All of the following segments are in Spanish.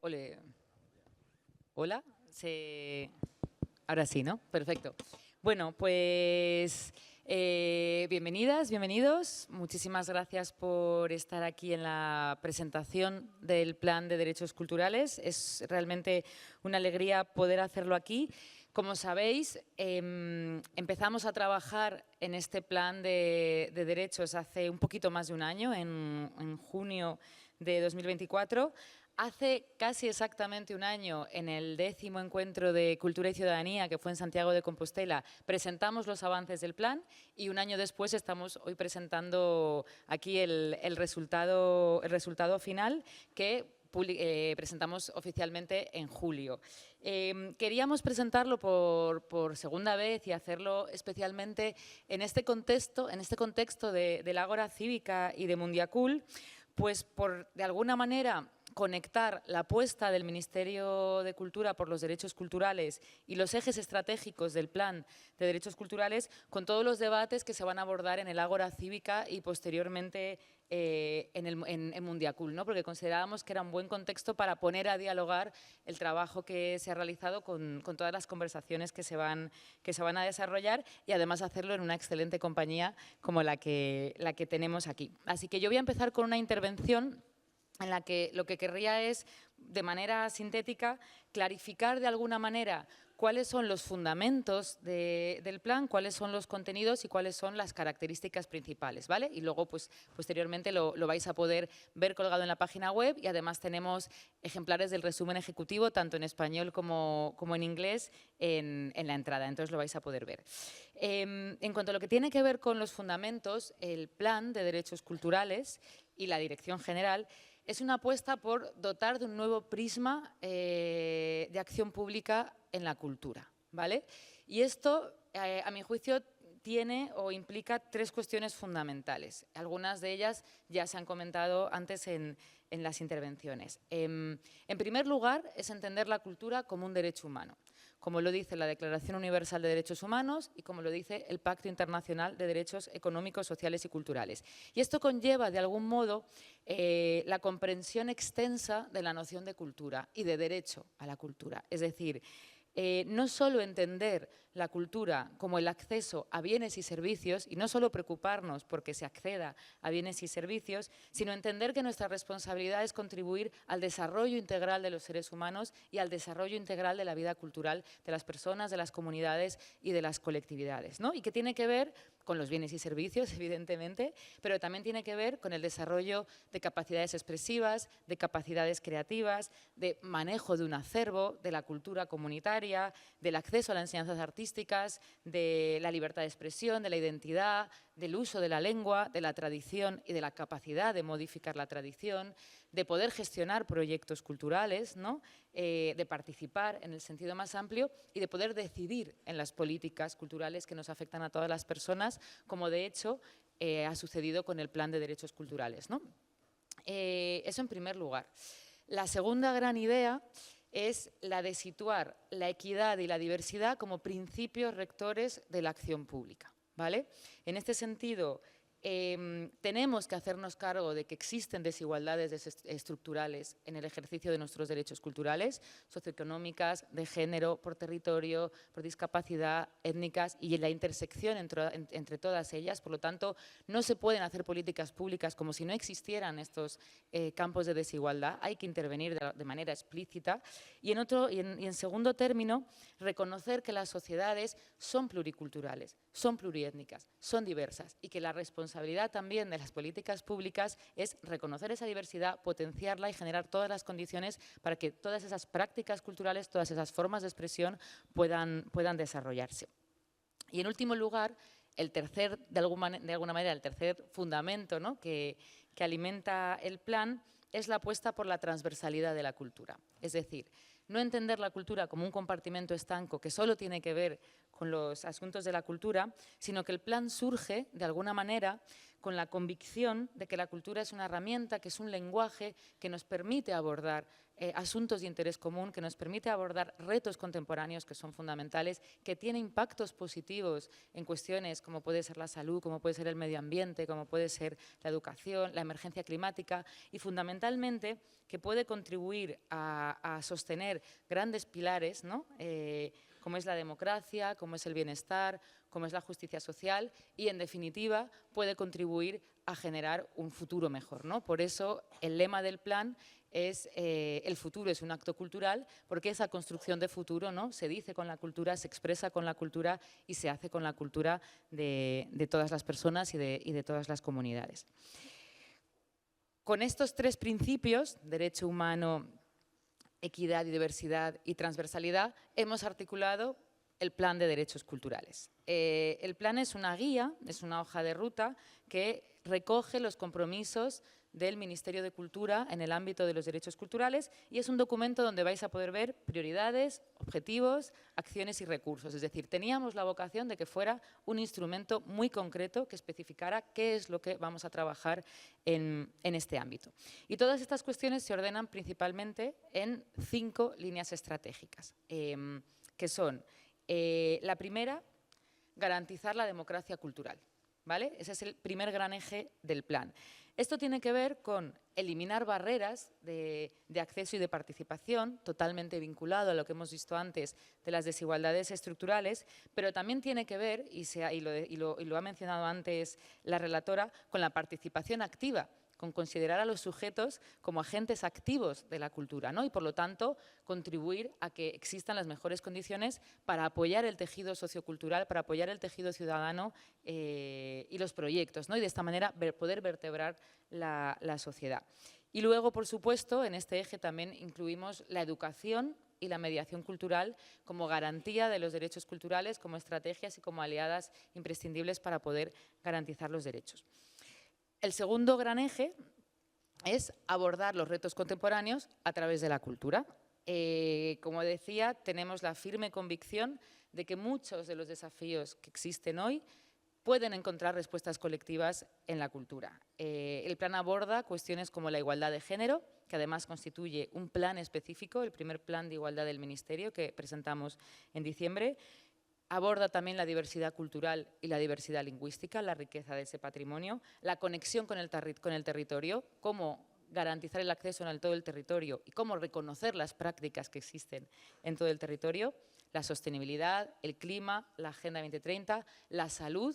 Ole. Hola. Ahora sí, ¿no? Perfecto. Bueno, pues bienvenidas, bienvenidos. Muchísimas gracias por estar aquí en la presentación del Plan de Derechos Culturales. Es realmente una alegría poder hacerlo aquí. Como sabéis, empezamos a trabajar en este plan de derechos hace un poquito más de un año, en junio de 2024. Hace casi exactamente un año, en el 10º encuentro de Cultura y Ciudadanía, que fue en Santiago de Compostela, presentamos los avances del plan y un año después estamos hoy presentando aquí el resultado final que presentamos oficialmente en julio. Queríamos presentarlo por segunda vez y hacerlo especialmente en este contexto del Ágora Cívica y de Mundiacul, pues por, de alguna manera, conectar la apuesta del Ministerio de Cultura por los derechos culturales y los ejes estratégicos del Plan de Derechos Culturales con todos los debates que se van a abordar en el Ágora Cívica y posteriormente en Mundiacul, ¿no? Porque considerábamos que era un buen contexto para poner a dialogar el trabajo que se ha realizado con todas las conversaciones que se van a desarrollar y además hacerlo en una excelente compañía como la que tenemos aquí. Así que yo voy a empezar con una intervención en la que lo que querría es, de manera sintética, clarificar de alguna manera cuáles son los fundamentos del plan, cuáles son los contenidos y cuáles son las características principales, ¿vale? Y luego, pues, posteriormente lo vais a poder ver colgado en la página web y además tenemos ejemplares del resumen ejecutivo, tanto en español como en inglés, en la entrada, entonces lo vais a poder ver. En cuanto a lo que tiene que ver con los fundamentos, el Plan de Derechos Culturales y la Dirección General es una apuesta por dotar de un nuevo prisma de acción pública en la cultura, ¿vale? Y esto, a mi juicio, tiene o implica tres cuestiones fundamentales. Algunas de ellas ya se han comentado antes en las intervenciones. En primer lugar, es entender la cultura como un derecho humano, como lo dice la Declaración Universal de Derechos Humanos y como lo dice el Pacto Internacional de Derechos Económicos, Sociales y Culturales. Y esto conlleva, de algún modo, la comprensión extensa de la noción de cultura y de derecho a la cultura. Es decir, no solo entender la cultura como el acceso a bienes y servicios y no solo preocuparnos porque se acceda a bienes y servicios, sino entender que nuestra responsabilidad es contribuir al desarrollo integral de los seres humanos y al desarrollo integral de la vida cultural de las personas, de las comunidades y de las colectividades, ¿no? Y que tiene que ver con los bienes y servicios, evidentemente, pero también tiene que ver con el desarrollo de capacidades expresivas, de capacidades creativas, de manejo de un acervo, de la cultura comunitaria, del acceso a las enseñanzas artísticas, de la libertad de expresión, de la identidad, del uso de la lengua, de la tradición y de la capacidad de modificar la tradición, de poder gestionar proyectos culturales, ¿no? De participar en el sentido más amplio y de poder decidir en las políticas culturales que nos afectan a todas las personas, como de hecho ha sucedido con el Plan de Derechos Culturales, ¿no? Eso en primer lugar. La segunda gran idea es la de situar la equidad y la diversidad como principios rectores de la acción pública, ¿vale? En este sentido, tenemos que hacernos cargo de que existen desigualdades estructurales en el ejercicio de nuestros derechos culturales, socioeconómicas, de género, por territorio, por discapacidad, étnicas y en la intersección entre todas ellas. Por lo tanto, no se pueden hacer políticas públicas como si no existieran estos campos de desigualdad. Hay que intervenir de manera explícita. Y en segundo término, reconocer que las sociedades son pluriculturales, son pluriétnicas, son diversas y que la responsabilidad también de las políticas públicas es reconocer esa diversidad, potenciarla y generar todas las condiciones para que todas esas prácticas culturales, todas esas formas de expresión puedan desarrollarse. Y en último lugar, de alguna manera, el tercer fundamento, ¿no?, que alimenta el plan es la apuesta por la transversalidad de la cultura. Es decir, no entender la cultura como un compartimento estanco que solo tiene que ver con los asuntos de la cultura, sino que el plan surge, de alguna manera, con la convicción de que la cultura es una herramienta, que es un lenguaje que nos permite abordar asuntos de interés común, que nos permite abordar retos contemporáneos que son fundamentales, que tiene impactos positivos en cuestiones como puede ser la salud, como puede ser el medio ambiente, como puede ser la educación, la emergencia climática y fundamentalmente que puede contribuir a sostener grandes pilares, ¿no? Como es la democracia, como es el bienestar, como es la justicia social y, en definitiva, puede contribuir a generar un futuro mejor, ¿no? Por eso, el lema del plan es el futuro es un acto cultural, porque esa construcción de futuro, ¿no?, se dice con la cultura, se expresa con la cultura y se hace con la cultura de todas las personas y de todas las comunidades. Con estos tres principios, derecho humano, equidad y diversidad y transversalidad, hemos articulado el Plan de Derechos Culturales. El plan es una guía, es una hoja de ruta que recoge los compromisos del Ministerio de Cultura en el ámbito de los derechos culturales y es un documento donde vais a poder ver prioridades, objetivos, acciones y recursos. Es decir, teníamos la vocación de que fuera un instrumento muy concreto que especificara qué es lo que vamos a trabajar en este ámbito. Y todas estas cuestiones se ordenan principalmente en 5 líneas estratégicas, que son, la primera, garantizar la democracia cultural, ¿vale? Ese es el primer gran eje del plan. Esto tiene que ver con eliminar barreras de acceso y de participación, totalmente vinculado a lo que hemos visto antes de las desigualdades estructurales, pero también tiene que ver, y lo ha mencionado antes la relatora, con la participación activa, con considerar a los sujetos como agentes activos de la cultura, ¿no? Y, por lo tanto, contribuir a que existan las mejores condiciones para apoyar el tejido sociocultural, para apoyar el tejido ciudadano y los proyectos, ¿no? Y de esta manera poder vertebrar la sociedad. Y luego, por supuesto, en este eje también incluimos la educación y la mediación cultural como garantía de los derechos culturales, como estrategias y como aliadas imprescindibles para poder garantizar los derechos. El segundo gran eje es abordar los retos contemporáneos a través de la cultura. Como decía, tenemos la firme convicción de que muchos de los desafíos que existen hoy pueden encontrar respuestas colectivas en la cultura. El plan aborda cuestiones como la igualdad de género, que además constituye un plan específico, el primer plan de igualdad del Ministerio que presentamos en diciembre. Aborda también la diversidad cultural y la diversidad lingüística, la riqueza de ese patrimonio, la conexión con el territorio, cómo garantizar el acceso en todo el territorio y cómo reconocer las prácticas que existen en todo el territorio, la sostenibilidad, el clima, la Agenda 2030, la salud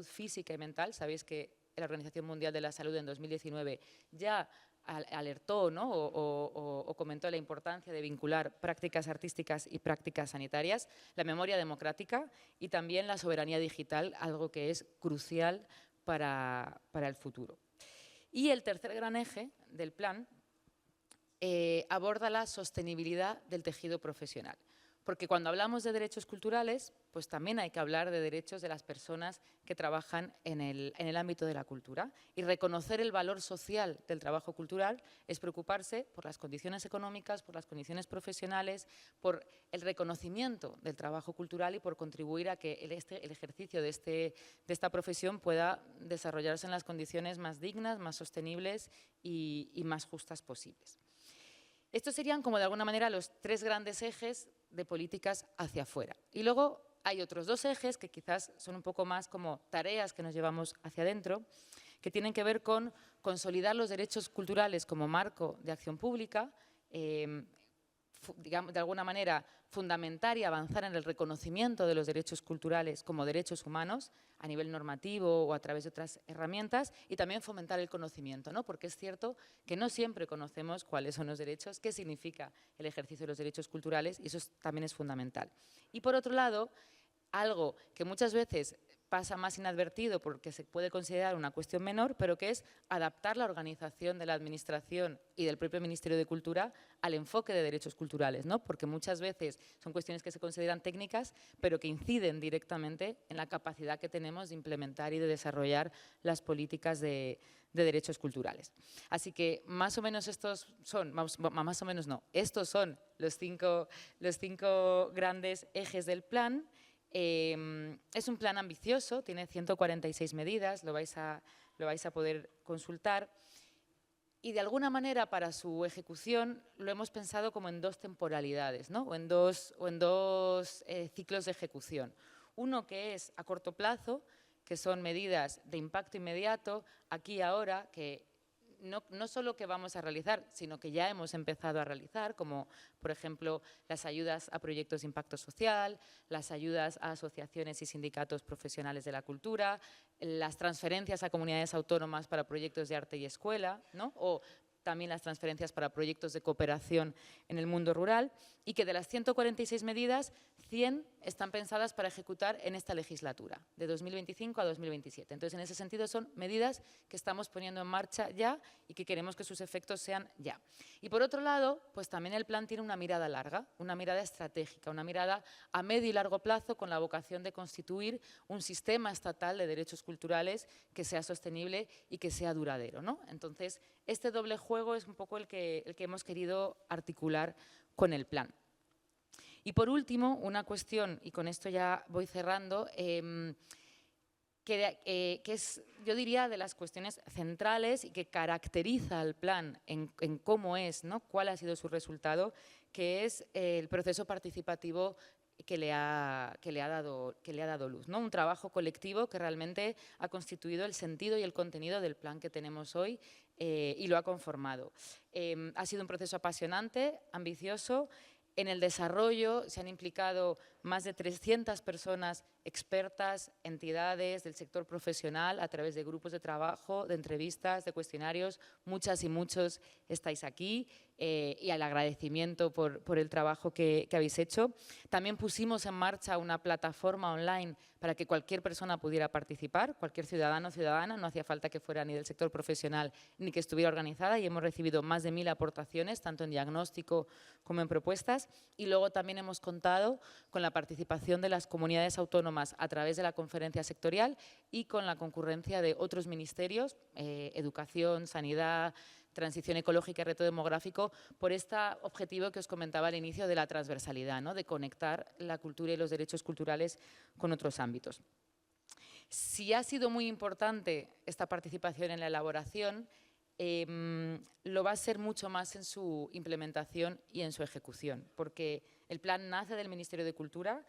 física y mental. Sabéis que la Organización Mundial de la Salud en 2019 ya alertó, ¿no?, o comentó la importancia de vincular prácticas artísticas y prácticas sanitarias, la memoria democrática y también la soberanía digital, algo que es crucial para el futuro. Y el tercer gran eje del plan aborda la sostenibilidad del tejido profesional. Porque cuando hablamos de derechos culturales, pues también hay que hablar de derechos de las personas que trabajan en el ámbito de la cultura. Y reconocer el valor social del trabajo cultural es preocuparse por las condiciones económicas, por las condiciones profesionales, por el reconocimiento del trabajo cultural y por contribuir a que el ejercicio de esta profesión pueda desarrollarse en las condiciones más dignas, más sostenibles y más justas posibles. Estos serían, como de alguna manera, los 3 grandes ejes de políticas hacia afuera. Y luego hay otros 2 ejes que quizás son un poco más como tareas que nos llevamos hacia adentro, que tienen que ver con consolidar los derechos culturales como marco de acción pública, digamos, de alguna manera fundamentar y avanzar en el reconocimiento de los derechos culturales como derechos humanos a nivel normativo o a través de otras herramientas y también fomentar el conocimiento, ¿no? Porque es cierto que no siempre conocemos cuáles son los derechos, qué significa el ejercicio de los derechos culturales y eso también es fundamental. Y por otro lado, algo que muchas veces pasa más inadvertido porque se puede considerar una cuestión menor, pero que es adaptar la organización de la Administración y del propio Ministerio de Cultura al enfoque de derechos culturales, ¿no? Porque muchas veces son cuestiones que se consideran técnicas, pero que inciden directamente en la capacidad que tenemos de implementar y de desarrollar las políticas de derechos culturales. Así que más o menos estos son, más o menos no, estos son los cinco grandes ejes del plan. Es un plan ambicioso, tiene 146 medidas, lo vais a poder consultar. Y de alguna manera para su ejecución lo hemos pensado como en dos temporalidades, ¿no? o en dos ciclos de ejecución. Uno que es a corto plazo, que son medidas de impacto inmediato, aquí y ahora, que no solo que vamos a realizar, sino que ya hemos empezado a realizar, como por ejemplo las ayudas a proyectos de impacto social, las ayudas a asociaciones y sindicatos profesionales de la cultura, las transferencias a comunidades autónomas para proyectos de arte y escuela, ¿no? O también las transferencias para proyectos de cooperación en el mundo rural, y que de las 146 medidas, 100 están pensadas para ejecutar en esta legislatura, de 2025 a 2027. Entonces, en ese sentido, son medidas que estamos poniendo en marcha ya y que queremos que sus efectos sean ya. Y por otro lado, pues también el plan tiene una mirada larga, una mirada estratégica, una mirada a medio y largo plazo con la vocación de constituir un sistema estatal de derechos culturales que sea sostenible y que sea duradero, ¿no? Entonces, este doble juego es un poco el que hemos querido articular con el plan. Y por último, una cuestión, y con esto ya voy cerrando, que es, yo diría, de las cuestiones centrales y que caracteriza al plan en cómo es, ¿no? Cuál ha sido su resultado, que es el proceso participativo que le ha dado luz, ¿no? Un trabajo colectivo que realmente ha constituido el sentido y el contenido del plan que tenemos hoy y lo ha conformado. Ha sido un proceso apasionante, ambicioso. En el desarrollo se han implicado más de 300 personas expertas, entidades del sector profesional a través de grupos de trabajo, de entrevistas, de cuestionarios. Muchas y muchos estáis aquí y al agradecimiento por el trabajo que habéis hecho. También pusimos en marcha una plataforma online para que cualquier persona pudiera participar, cualquier ciudadano o ciudadana, no hacía falta que fuera ni del sector profesional ni que estuviera organizada, y hemos recibido más de 1000 aportaciones, tanto en diagnóstico como en propuestas. Y luego también hemos contado con la participación de las comunidades autónomas a través de la conferencia sectorial y con la concurrencia de otros ministerios, educación, sanidad, transición ecológica y reto demográfico, por este objetivo que os comentaba al inicio de la transversalidad, ¿no? De conectar la cultura y los derechos culturales con otros ámbitos. Si ha sido muy importante esta participación en la elaboración, lo va a ser mucho más en su implementación y en su ejecución, porque el plan nace del Ministerio de Cultura.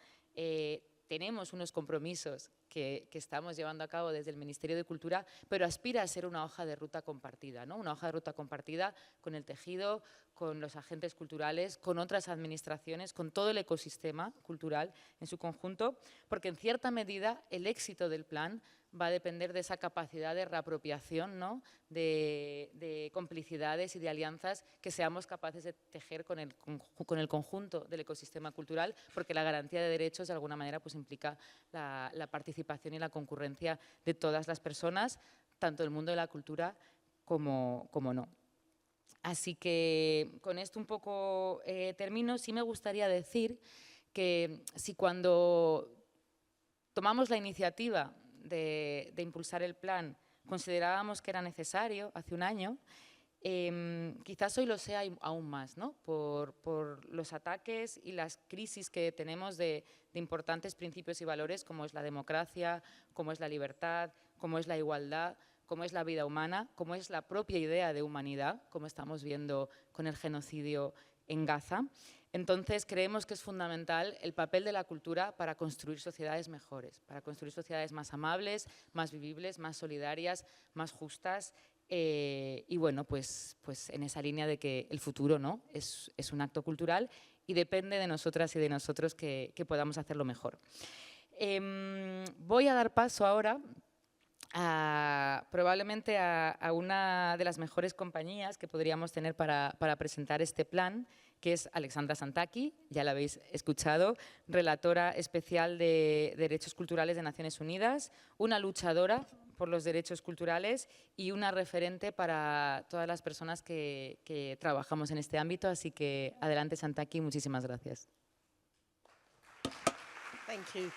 Tenemos unos compromisos que estamos llevando a cabo desde el Ministerio de Cultura, pero aspira a ser una hoja de ruta compartida, ¿no? Una hoja de ruta compartida con el tejido, con los agentes culturales, con otras administraciones, con todo el ecosistema cultural en su conjunto, porque en cierta medida el éxito del plan va a depender de esa capacidad de reapropiación, ¿no? de complicidades y de alianzas que seamos capaces de tejer con el conjunto del ecosistema cultural, porque la garantía de derechos de alguna manera pues, implica la participación y la concurrencia de todas las personas, tanto del mundo de la cultura como no. Así que con esto un poco termino. Sí me gustaría decir que si cuando tomamos la iniciativa de impulsar el plan considerábamos que era necesario hace un año, quizás hoy lo sea aún más, ¿no? Por los ataques y las crisis que tenemos de importantes principios y valores como es la democracia, como es la libertad, como es la igualdad, como es la vida humana, como es la propia idea de humanidad, como estamos viendo con el genocidio en Gaza. Entonces, creemos que es fundamental el papel de la cultura para construir sociedades mejores, para construir sociedades más amables, más vivibles, más solidarias, más justas. Y bueno, pues en esa línea de que el futuro, ¿no? es un acto cultural y depende de nosotras y de nosotros que podamos hacerlo mejor. Voy a dar paso ahora probablemente a una de las mejores compañías que podríamos tener para presentar este plan, que es Alexandra Santaki, ya la habéis escuchado, relatora especial de Derechos Culturales de Naciones Unidas, una luchadora por los derechos culturales y una referente para todas las personas que trabajamos en este ámbito. Así que adelante, Santaki, muchísimas gracias. Thank you.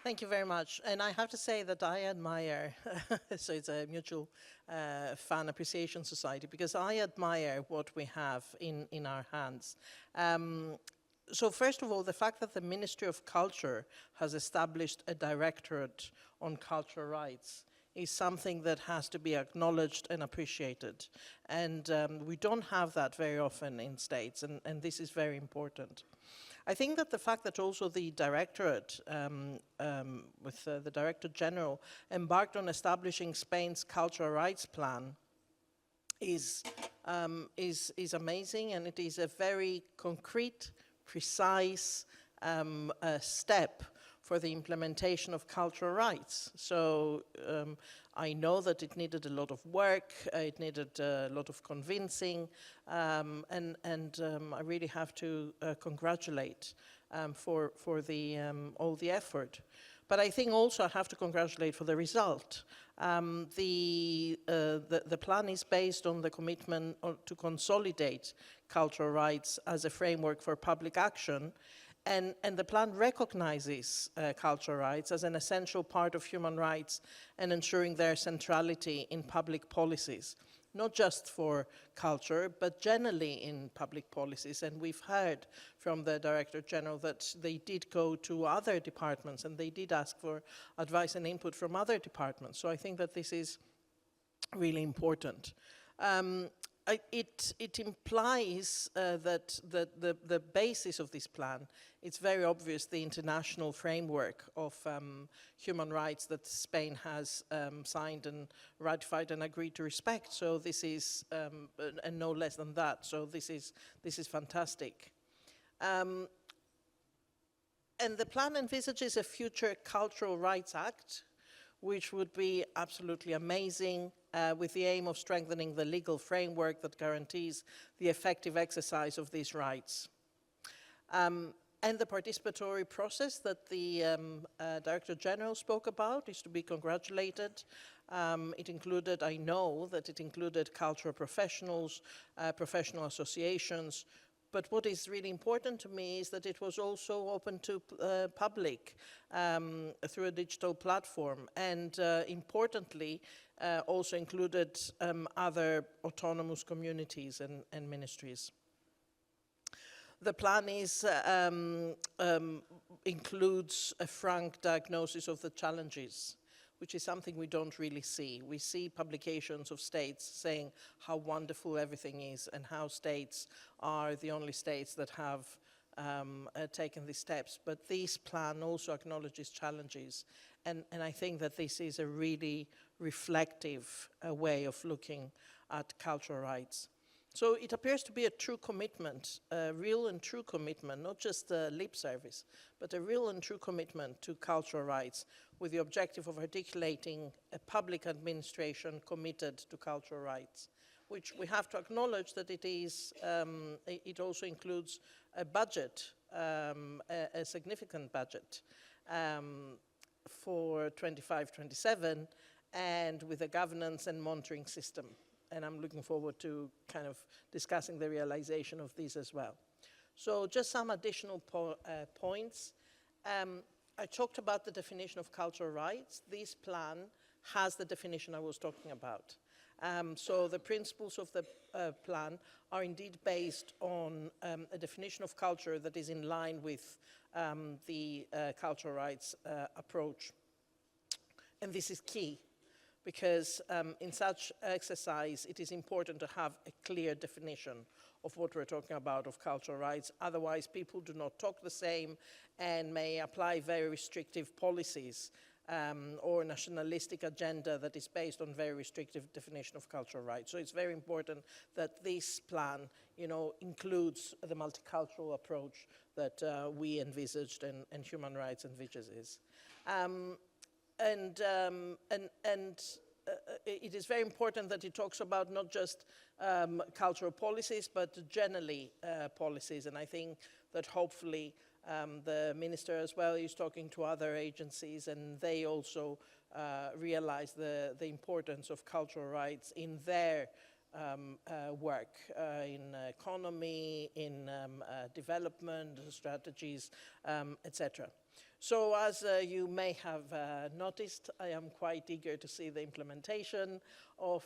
Thank you very much. And I have to say that I admire, so it's a mutual fan appreciation society, because I admire what we have in our hands. So first of all, the fact that the Ministry of Culture has established a directorate on cultural rights is something that has to be acknowledged and appreciated. And we don't have that very often in states, and this is very important. I think that the fact that also the Directorate, with the Director General, embarked on establishing Spain's cultural rights plan is amazing, and it is a very concrete, precise step for the implementation of cultural rights. So I know that it needed a lot of work, it needed a lot of convincing, and I really have to congratulate for the, all the effort. But I think also I have to congratulate for the result. The plan is based on the commitment to consolidate cultural rights as a framework for public action, and the plan recognizes cultural rights as an essential part of human rights and ensuring their centrality in public policies, not just for culture, but generally in public policies. And we've heard from the Director General that they did go to other departments and they did ask for advice and input from other departments. So I think that this is really important. It implies that the basis of this plan, it's very obvious the international framework of human rights that Spain has signed and ratified and agreed to respect. So this is, and no less than that. So this is fantastic. And the plan envisages a future Cultural Rights Act, which would be absolutely amazing, with the aim of strengthening the legal framework that guarantees the effective exercise of these rights. And the participatory process that the Director General spoke about is to be congratulated. It included, I know that it included cultural professionals, professional associations, but what is really important to me is that it was also open to public through a digital platform, and importantly, also included other autonomous communities and ministries. The plan includes a frank diagnosis of the challenges, which is something we don't really see. We see publications of states saying how wonderful everything is and how states are the only states that have taken these steps. But this plan also acknowledges challenges. And I think that this is a really reflective way of looking at cultural rights. So it appears to be a true commitment, a real and true commitment, not just a lip service, but a real and true commitment to cultural rights, with the objective of articulating a public administration committed to cultural rights, which we have to acknowledge that it is, it also includes a budget, a significant budget for 25-27, and with a governance and monitoring system. And I'm looking forward to kind of discussing the realization of these as well. So just some additional points. I talked about the definition of cultural rights. This plan has the definition I was talking about. So the principles of the plan are indeed based on a definition of culture that is in line with the cultural rights approach. And this is key, because in such exercise, it is important to have a clear definition of what we're talking about of cultural rights. Otherwise, people do not talk the same and may apply very restrictive policies or nationalistic agenda that is based on very restrictive definition of cultural rights. So it's very important that this plan, you know, includes the multicultural approach that we envisaged and human rights envisages. It is very important that it talks about not just cultural policies, but generally policies. And I think that hopefully the minister as well is talking to other agencies, and they also realize the importance of cultural rights in their work, in economy, in development strategies, etc. So as you may have noticed, I am quite eager to see the implementation of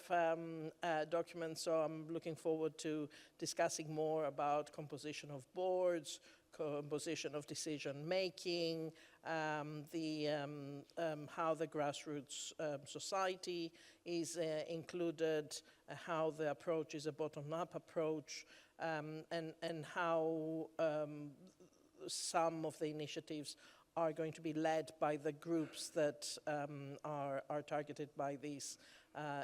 documents, so I'm looking forward to discussing more about composition of boards, composition of decision making, how the grassroots society is included, how the approach is a bottom-up approach, and how some of the initiatives are going to be led by the groups that are targeted by these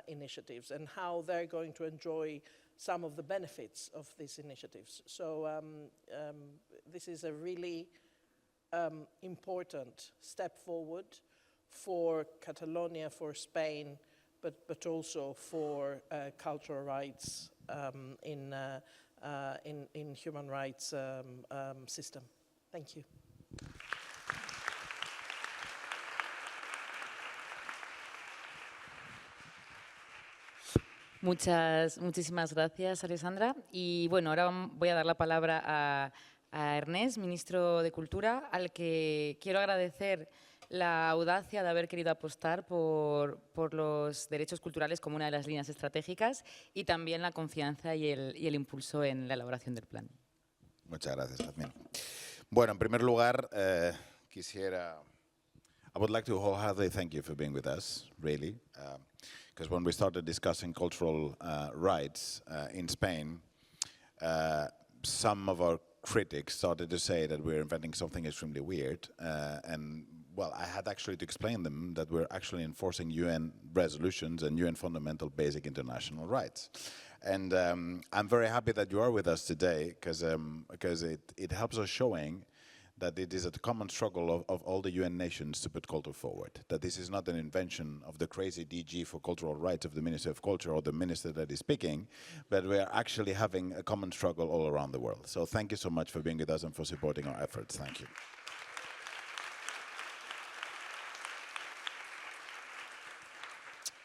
initiatives, and how they're going to enjoy some of the benefits of these initiatives. So this is a really important step forward for Catalonia, for Spain, but also for cultural rights in human rights system. Thank you. Muchísimas gracias, Alessandra. Y bueno, ahora voy a dar la palabra a Ernest, ministro de Cultura, al que quiero agradecer la audacia de haber querido apostar por los derechos culturales como una de las líneas estratégicas y también la confianza y el impulso en la elaboración del plan. Muchas gracias, Jazmín. Bueno, en primer lugar, I would like to wholeheartedly thank you for being with us, really. Because when we started discussing cultural rights in Spain, some of our critics started to say that we're inventing something extremely weird. And, well, I had actually to explain them that we're actually enforcing UN resolutions and UN fundamental basic international rights. And I'm very happy that you are with us today, because it helps us showing that it is a common struggle of all the UN nations to put culture forward, that this is not an invention of the crazy DG for cultural rights of the Minister of Culture or the minister that is speaking, but we are actually having a common struggle all around the world. So thank you so much for being with us and for supporting our efforts. Thank you.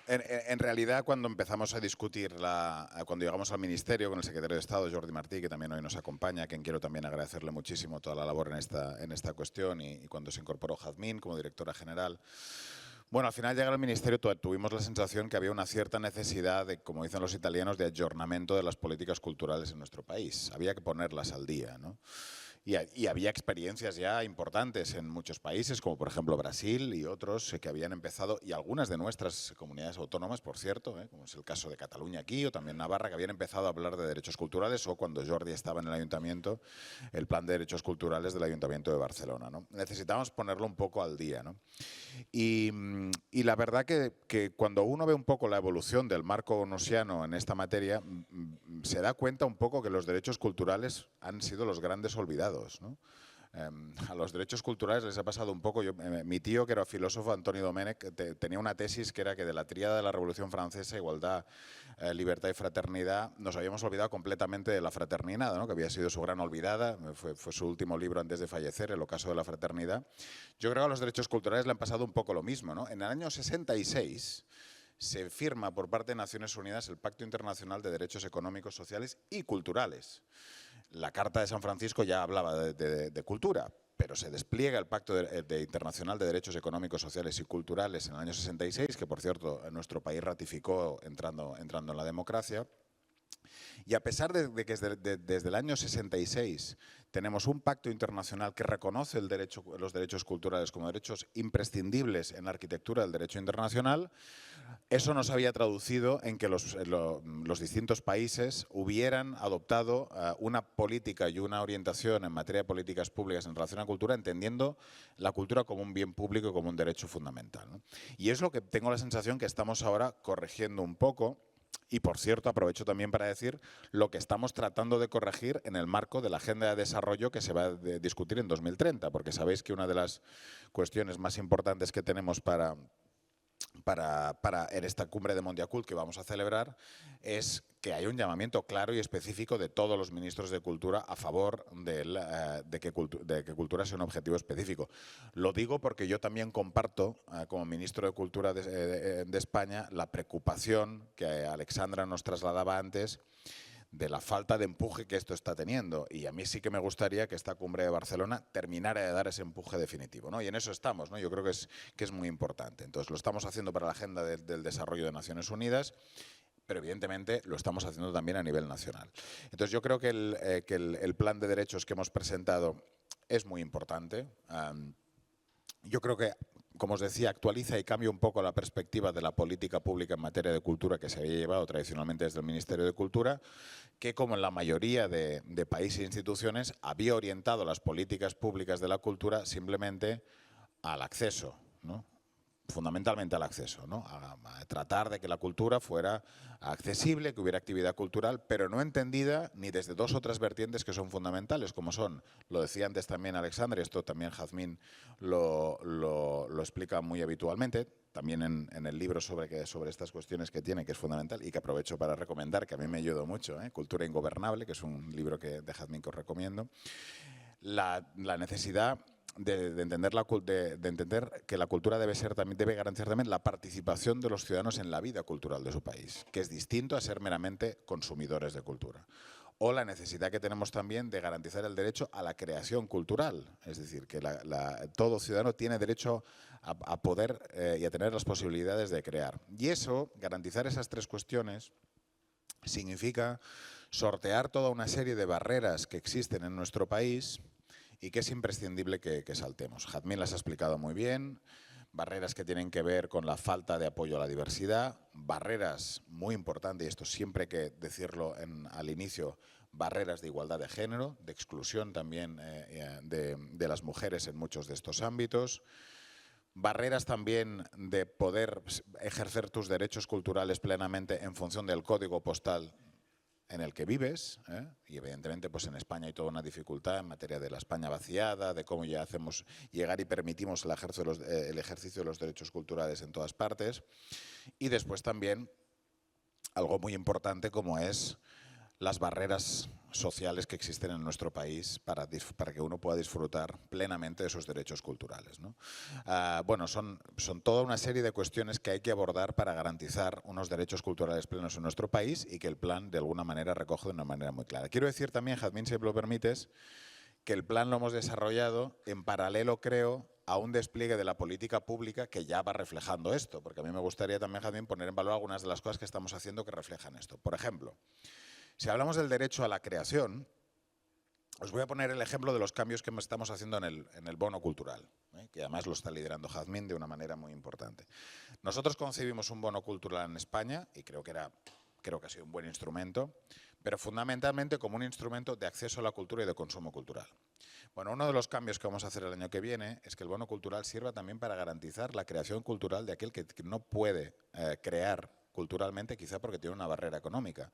En realidad, cuando empezamos a discutir, cuando llegamos al Ministerio con el secretario de Estado, Jordi Martí, que también hoy nos acompaña, a quien quiero también agradecerle muchísimo toda la labor en esta cuestión, y cuando se incorporó Jazmín como directora general, bueno, al final llegar al Ministerio tuvimos la sensación que había una cierta necesidad de, como dicen los italianos, de ayornamiento de las políticas culturales en nuestro país. Había que ponerlas al día, ¿no? Y había experiencias ya importantes en muchos países, como por ejemplo Brasil y otros que habían empezado, y algunas de nuestras comunidades autónomas, por cierto, como es el caso de Cataluña aquí o también Navarra, que habían empezado a hablar de derechos culturales, o cuando Jordi estaba en el ayuntamiento, el plan de derechos culturales del Ayuntamiento de Barcelona, ¿no? Necesitábamos ponerlo un poco al día, ¿no? Y la verdad que cuando uno ve un poco la evolución del marco onosiano en esta materia, se da cuenta un poco que los derechos culturales han sido los grandes olvidados, ¿no? A los derechos culturales les ha pasado un poco. Mi tío, que era filósofo, Antonio Domènech, tenía una tesis que era que de la tríada de la Revolución Francesa, igualdad, libertad y fraternidad, nos habíamos olvidado completamente de la fraternidad, ¿no? Que había sido su gran olvidada, fue su último libro antes de fallecer, El ocaso de la fraternidad. Yo creo que a los derechos culturales le han pasado un poco lo mismo, ¿no? En el año 66 se firma por parte de Naciones Unidas el Pacto Internacional de Derechos Económicos, Sociales y Culturales. La Carta de San Francisco ya hablaba de cultura, pero se despliega el Pacto Internacional de Derechos Económicos, Sociales y Culturales en el año 66, que por cierto nuestro país ratificó entrando en la democracia. Y a pesar de que desde el año 66 tenemos un pacto internacional que reconoce los derechos culturales como derechos imprescindibles en la arquitectura del derecho internacional, eso no se había traducido en que los distintos países hubieran adoptado una política y una orientación en materia de políticas públicas en relación a la cultura, entendiendo la cultura como un bien público y como un derecho fundamental, ¿no? Y es lo que tengo la sensación que estamos ahora corrigiendo un poco. Y, por cierto, aprovecho también para decir lo que estamos tratando de corregir en el marco de la Agenda de Desarrollo que se va a discutir en 2030, porque sabéis que una de las cuestiones más importantes que tenemos en esta cumbre de Mondiacult que vamos a celebrar es que hay un llamamiento claro y específico de todos los ministros de Cultura a favor de que cultura sea un objetivo específico. Lo digo porque yo también comparto, como ministro de Cultura de España, la preocupación que Alexandra nos trasladaba antes de la falta de empuje que esto está teniendo. Y a mí sí que me gustaría que esta cumbre de Barcelona terminara de dar ese empuje definitivo, ¿no? Y en eso estamos, ¿no? Yo creo que es muy importante. Entonces, lo estamos haciendo para la Agenda del Desarrollo de Naciones Unidas, pero evidentemente lo estamos haciendo también a nivel nacional. Entonces, yo creo que el plan de derechos que hemos presentado es muy importante. Yo creo que, como os decía, actualiza y cambia un poco la perspectiva de la política pública en materia de cultura que se había llevado tradicionalmente desde el Ministerio de Cultura, que como en la mayoría de países e instituciones había orientado las políticas públicas de la cultura simplemente al acceso, ¿no? Fundamentalmente al acceso, ¿no? A tratar de que la cultura fuera accesible, que hubiera actividad cultural, pero no entendida ni desde dos otras vertientes que son fundamentales, como son, lo decía antes también Alexandra, y esto también Jazmín lo explica muy habitualmente, también en el libro sobre estas cuestiones que tiene, que es fundamental y que aprovecho para recomendar, que a mí me ayudó mucho, Cultura Ingobernable, que es un libro de Jazmín que os recomiendo. La necesidad de entender que la cultura debe garantizar también la participación de los ciudadanos en la vida cultural de su país, que es distinto a ser meramente consumidores de cultura. O la necesidad que tenemos también de garantizar el derecho a la creación cultural, es decir, que todo ciudadano tiene derecho a poder y a tener las posibilidades de crear. Y eso, garantizar esas tres cuestiones, significa sortear toda una serie de barreras que existen en nuestro país y que es imprescindible que saltemos. Jazmín las ha explicado muy bien, barreras que tienen que ver con la falta de apoyo a la diversidad, barreras muy importantes, y esto siempre hay que decirlo al inicio, barreras de igualdad de género, de exclusión también de las mujeres en muchos de estos ámbitos, barreras también de poder ejercer tus derechos culturales plenamente en función del código postal en el que vives, y evidentemente pues en España hay toda una dificultad en materia de la España vaciada, de cómo ya hacemos llegar y permitimos el ejercicio de los derechos culturales en todas partes, y después también algo muy importante como es las barreras sociales que existen en nuestro país para que uno pueda disfrutar plenamente de esos derechos culturales, ¿no? Bueno, son toda una serie de cuestiones que hay que abordar para garantizar unos derechos culturales plenos en nuestro país y que el plan de alguna manera recoge de una manera muy clara. Quiero decir también, Jazmín, si me lo permites, que el plan lo hemos desarrollado en paralelo, creo, a un despliegue de la política pública que ya va reflejando esto, porque a mí me gustaría también, Jazmín, poner en valor algunas de las cosas que estamos haciendo que reflejan esto. Por ejemplo, si hablamos del derecho a la creación, os voy a poner el ejemplo de los cambios que estamos haciendo en el bono cultural, que además lo está liderando Jazmín de una manera muy importante. Nosotros concebimos un bono cultural en España y creo que ha sido un buen instrumento, pero fundamentalmente como un instrumento de acceso a la cultura y de consumo cultural. Bueno, uno de los cambios que vamos a hacer el año que viene es que el bono cultural sirva también para garantizar la creación cultural de aquel que no puede crear culturalmente, quizá porque tiene una barrera económica.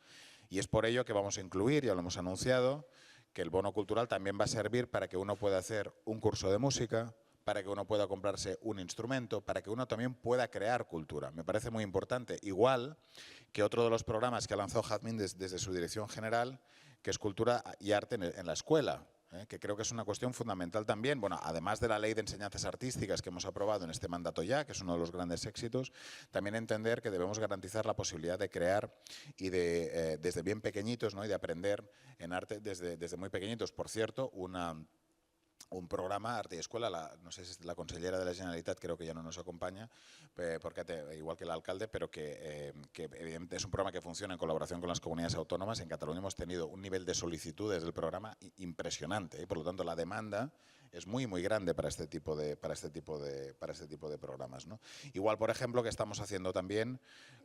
Y es por ello que vamos a incluir, ya lo hemos anunciado, que el bono cultural también va a servir para que uno pueda hacer un curso de música, para que uno pueda comprarse un instrumento, para que uno también pueda crear cultura. Me parece muy importante. Igual que otro de los programas que ha lanzado Jazmín desde su dirección general, que es Cultura y Arte en la escuela, que creo que es una cuestión fundamental también, bueno, además de la Ley de Enseñanzas Artísticas que hemos aprobado en este mandato ya, que es uno de los grandes éxitos, también entender que debemos garantizar la posibilidad de crear y desde bien pequeñitos, ¿no? Y de aprender en arte desde muy pequeñitos. Por cierto, un programa, Arte y Escuela, no sé si es la consellera de la Generalitat, creo que ya no nos acompaña, porque igual que el alcalde, pero que evidentemente es un programa que funciona en colaboración con las comunidades autónomas. En Cataluña hemos tenido un nivel de solicitudes del programa impresionante, y por lo tanto la demanda es muy grande para este tipo de programas, ¿no? Igual, por ejemplo, que estamos haciendo también,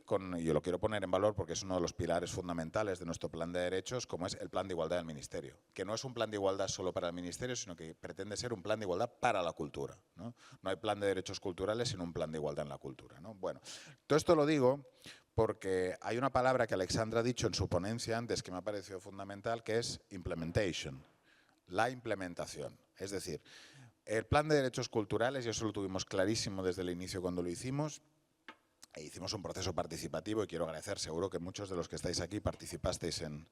yo lo quiero poner en valor porque es uno de los pilares fundamentales de nuestro plan de derechos, como es el plan de igualdad del Ministerio, que no es un plan de igualdad solo para el Ministerio, sino que pretende ser un plan de igualdad para la cultura, ¿no? No hay plan de derechos culturales, sino un plan de igualdad en la cultura, ¿no? Bueno, todo esto lo digo porque hay una palabra que Alexandra ha dicho en su ponencia antes que me ha parecido fundamental, que es implementation, la implementación. Es decir, el plan de derechos culturales, y eso lo tuvimos clarísimo desde el inicio cuando lo hicimos, hicimos un proceso participativo y quiero agradecer, seguro que muchos de los que estáis aquí participasteis en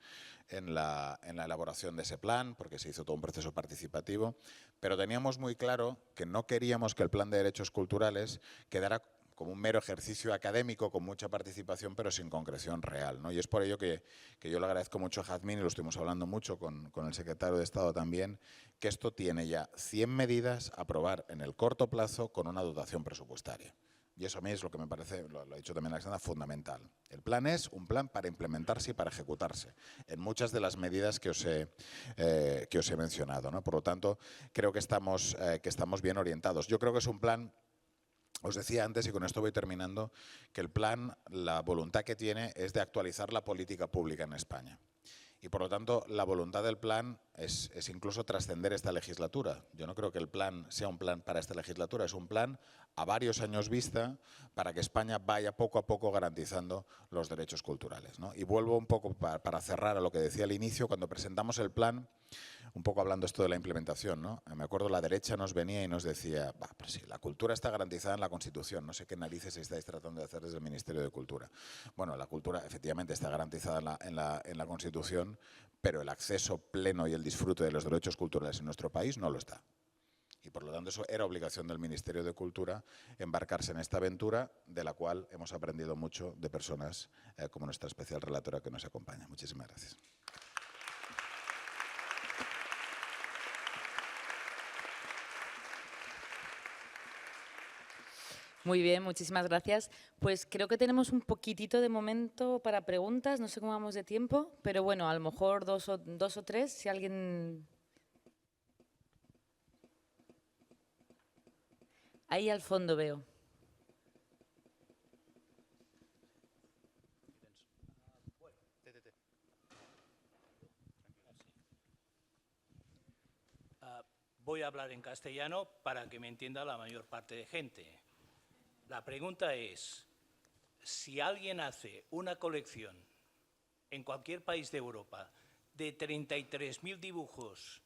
la elaboración de ese plan, porque se hizo todo un proceso participativo, pero teníamos muy claro que no queríamos que el plan de derechos culturales quedara como un mero ejercicio académico con mucha participación pero sin concreción real, ¿no? Y es por ello que yo le agradezco mucho a Jazmín, y lo estuvimos hablando mucho con el secretario de Estado también, que esto tiene ya 100 medidas a aprobar en el corto plazo con una dotación presupuestaria. Y eso a mí es lo que me parece, lo ha dicho también Alexandra, fundamental. El plan es un plan para implementarse y para ejecutarse en muchas de las medidas que os he mencionado, ¿no? Por lo tanto, creo que estamos bien orientados. Yo creo que es un plan, os decía antes, y con esto voy terminando, que el plan, la voluntad que tiene es de actualizar la política pública en España. Y por lo tanto, la voluntad del plan es incluso trascender esta legislatura. Yo no creo que el plan sea un plan para esta legislatura, es un plan a varios años vista para que España vaya poco a poco garantizando los derechos culturales, ¿no? Y vuelvo un poco para cerrar a lo que decía al inicio, cuando presentamos el plan, un poco hablando esto de la implementación, ¿no? Me acuerdo la derecha nos venía y nos decía, pues sí, la cultura está garantizada en la Constitución, no sé qué narices estáis tratando de hacer desde el Ministerio de Cultura. Bueno, la cultura efectivamente está garantizada en la Constitución, pero el acceso pleno y el disfrute de los derechos culturales en nuestro país no lo está. Y por lo tanto eso era obligación del Ministerio de Cultura embarcarse en esta aventura, de la cual hemos aprendido mucho de personas como nuestra especial relatora que nos acompaña. Muchísimas gracias. Muy bien, muchísimas gracias. Pues creo que tenemos un poquitito de momento para preguntas, no sé cómo vamos de tiempo, pero bueno, a lo mejor dos o tres, si alguien... Ahí al fondo veo. Voy a hablar en castellano para que me entienda la mayor parte de gente. La pregunta es, si alguien hace una colección en cualquier país de Europa de 33.000 dibujos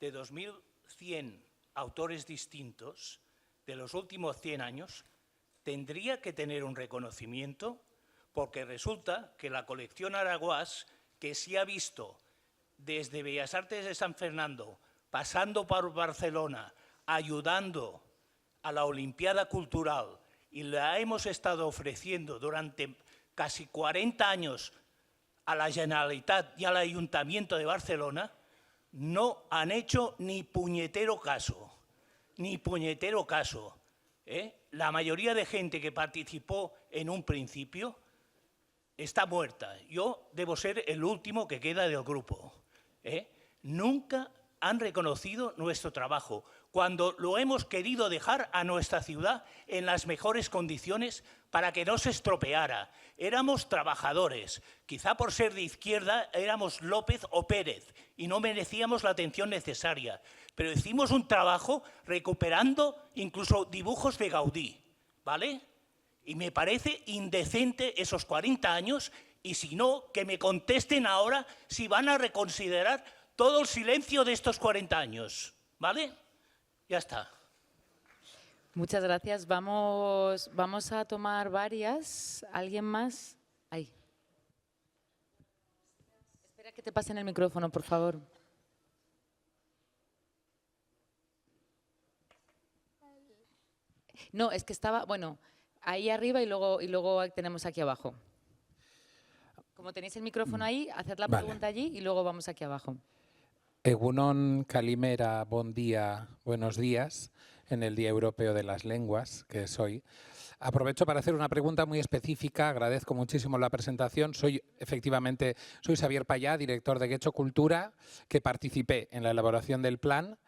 de 2.100 autores distintos de los últimos 100 años, tendría que tener un reconocimiento, porque resulta que la colección Araguás, que se ha visto desde Bellas Artes de San Fernando, pasando por Barcelona, ayudando a la Olimpiada Cultural, y la hemos estado ofreciendo durante casi 40 años a la Generalitat y al Ayuntamiento de Barcelona, no han hecho ni puñetero caso. Ni puñetero caso. La mayoría de gente que participó en un principio está muerta. Yo debo ser el último que queda del grupo. Nunca han reconocido nuestro trabajo, cuando lo hemos querido dejar a nuestra ciudad en las mejores condiciones para que no se estropeara. Éramos trabajadores, quizá por ser de izquierda éramos López o Pérez y no merecíamos la atención necesaria, pero hicimos un trabajo recuperando incluso dibujos de Gaudí, ¿vale? Y me parece indecente esos 40 años, y si no, que me contesten ahora si van a reconsiderar todo el silencio de estos 40 años, ¿vale? Ya está. Muchas gracias. Vamos a tomar varias. ¿Alguien más? Ahí. Espera que te pasen el micrófono, por favor. No, es que estaba, bueno, ahí arriba y luego tenemos aquí abajo. Como tenéis el micrófono ahí, haced la pregunta allí y luego vamos aquí abajo. Egunon, Calimera, bon día, buenos días, en el Día Europeo de las Lenguas, que es hoy. Aprovecho para hacer una pregunta muy específica, agradezco muchísimo la presentación. Soy Xavier Payá, director de Getxo Cultura, que participé en la elaboración del plan.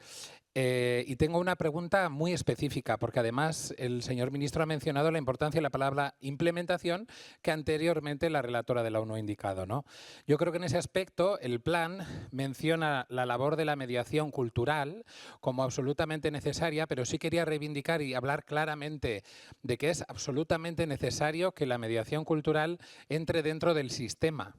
Y tengo una pregunta muy específica, porque además el señor ministro ha mencionado la importancia de la palabra implementación, que anteriormente la relatora de la ONU ha indicado, ¿no? Yo creo que en ese aspecto el plan menciona la labor de la mediación cultural como absolutamente necesaria, pero sí quería reivindicar y hablar claramente de que es absolutamente necesario que la mediación cultural entre dentro del sistema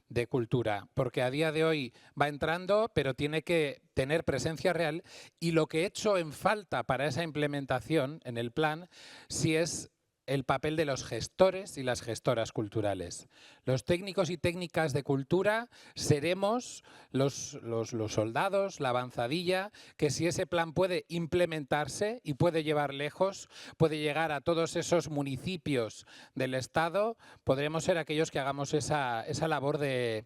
de cultura, porque a día de hoy va entrando, pero tiene que tener presencia real, y lo que he hecho en falta para esa implementación en el plan sí es el papel de los gestores y las gestoras culturales. Los técnicos y técnicas de cultura seremos los soldados, la avanzadilla, que si ese plan puede implementarse y puede llevar lejos, puede llegar a todos esos municipios del Estado, podremos ser aquellos que hagamos esa labor de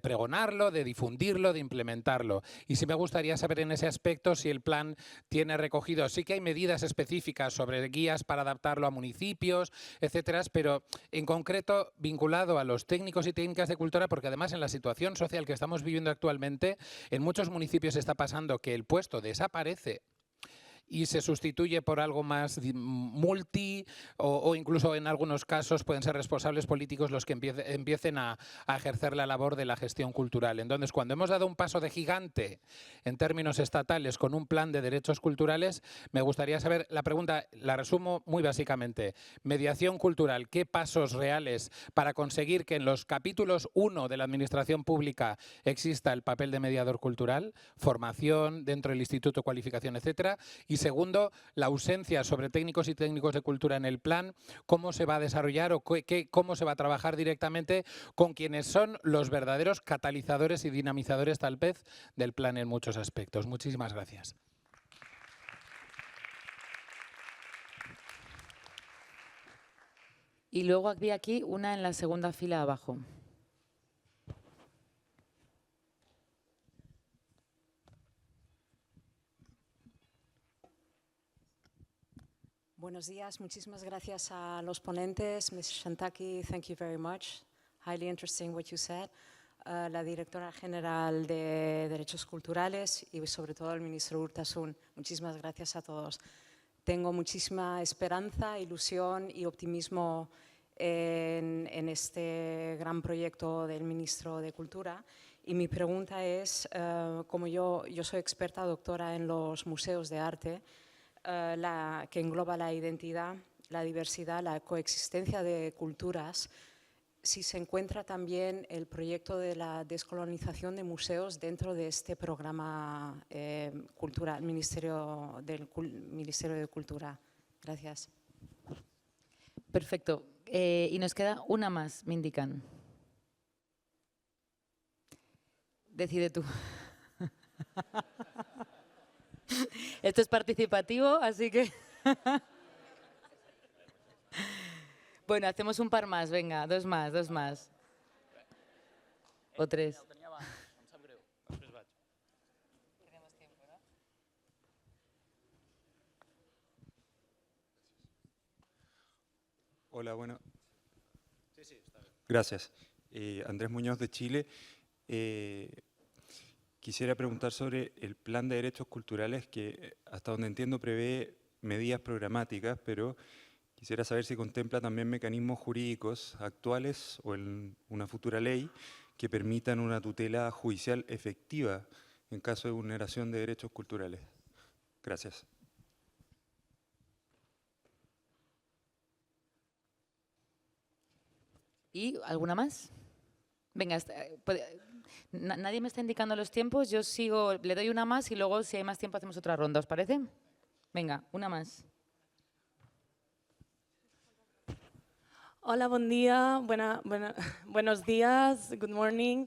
pregonarlo, de difundirlo, de implementarlo. Y sí me gustaría saber en ese aspecto si el plan tiene recogido, sí que hay medidas específicas sobre guías para adaptarlo a municipios, etcétera, pero en concreto vinculado a los técnicos y técnicas de cultura, porque además en la situación social que estamos viviendo actualmente, en muchos municipios está pasando que el puesto desaparece y se sustituye por algo más multi o incluso en algunos casos pueden ser responsables políticos los que empiecen a ejercer la labor de la gestión cultural. Entonces, cuando hemos dado un paso de gigante en términos estatales con un plan de derechos culturales, me gustaría saber, la pregunta la resumo muy básicamente, mediación cultural, ¿qué pasos reales para conseguir que en los capítulos 1 de la administración pública exista el papel de mediador cultural, formación dentro del Instituto de Cualificación, etcétera? Y segundo, la ausencia sobre técnicos y técnicos de cultura en el plan, cómo se va a desarrollar o cómo se va a trabajar directamente con quienes son los verdaderos catalizadores y dinamizadores tal vez del plan en muchos aspectos. Muchísimas gracias. Y luego había aquí una en la segunda fila abajo. Buenos días. Muchísimas gracias a los ponentes. Ms. Shantaki, thank you very much. Highly interesting what you said. La directora general de Derechos Culturales y sobre todo el ministro Urtasun. Muchísimas gracias a todos. Tengo muchísima esperanza, ilusión y optimismo en este gran proyecto del ministro de Cultura. Y mi pregunta es, como yo soy experta doctora en los museos de arte, que engloba la identidad, la diversidad, la coexistencia de culturas, si se encuentra también el proyecto de la descolonización de museos dentro de este programa cultural, Ministerio de Cultura. Gracias. Perfecto. Y nos queda una más, me indican. Decide tú. Esto es participativo, así que… Bueno, hacemos un par más, venga, dos más. O tres. Hola, bueno. Gracias. Andrés Muñoz de Chile. Quisiera preguntar sobre el plan de derechos culturales que, hasta donde entiendo, prevé medidas programáticas, pero quisiera saber si contempla también mecanismos jurídicos actuales o en una futura ley que permitan una tutela judicial efectiva en caso de vulneración de derechos culturales. Gracias. ¿Y alguna más? Venga, nadie me está indicando los tiempos, yo sigo, le doy una más y luego si hay más tiempo hacemos otra ronda, ¿os parece? Venga, una más. Hola, buen día, buenos días, good morning.